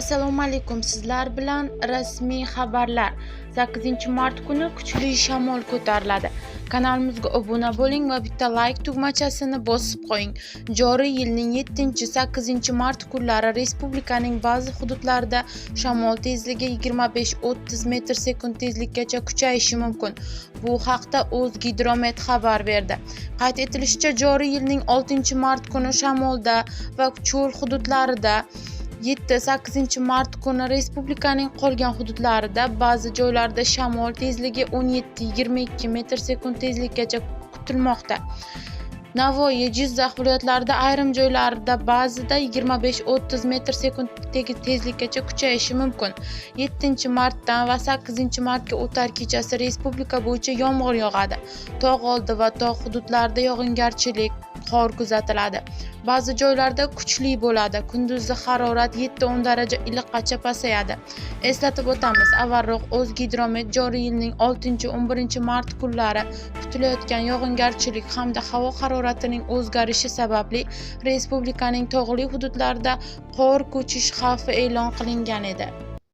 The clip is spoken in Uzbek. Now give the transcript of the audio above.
Assalomu alaykum, sizlar bilan rasmiy xabarlar. 8-mart kuni kuchli shamol ko'tariladi. Kanalimizga obuna bo'ling va bitta like tugmachasini bosib qo'ying. Joriy yilning 7-8-mart kunlari respublikaning ba'zi hududlarida shamol tezligi 25-30 metr sekund tezlikkacha kuchayishi mumkin. Bu haqda O'zgidromet xabar berdi. Qayd etilishicha, joriy yilning 6-mart kuni shamolda va cho'l hududlarida 7-8-mart kuni respublikaning qolgan hududlarida ba'zi joylarda shamol tezligi 17-22 metr sekund tezlikkacha kutilmoqda. Navoiy, Jizzax viloyatlarida ayrim joylarda ba'zida 25-30 metr sekund tezlikkacha kuchayishi mumkin. 7-martdan va 8-martga o'tar kechasi respublika bo'yicha yomg'ir yog'adi. Tog' oldi va tog' hududlarida yog'ingarchilik, qor kuzatiladi. Ba'zi joylarda kuchli bo'ladi. Kunduzi harorat 7-10 daraja iliqqacha pasayadi. Eslatib o'tamiz, avvalroq O'zgidromet joriy yilning 6-11-mart kunlari kutilayotgan yog'ingarchilik hamda havo haroratining o'zgarishi sababli respublikaning tog'li hududlarida qor ko'chish xavfi e'lon qilingan edi.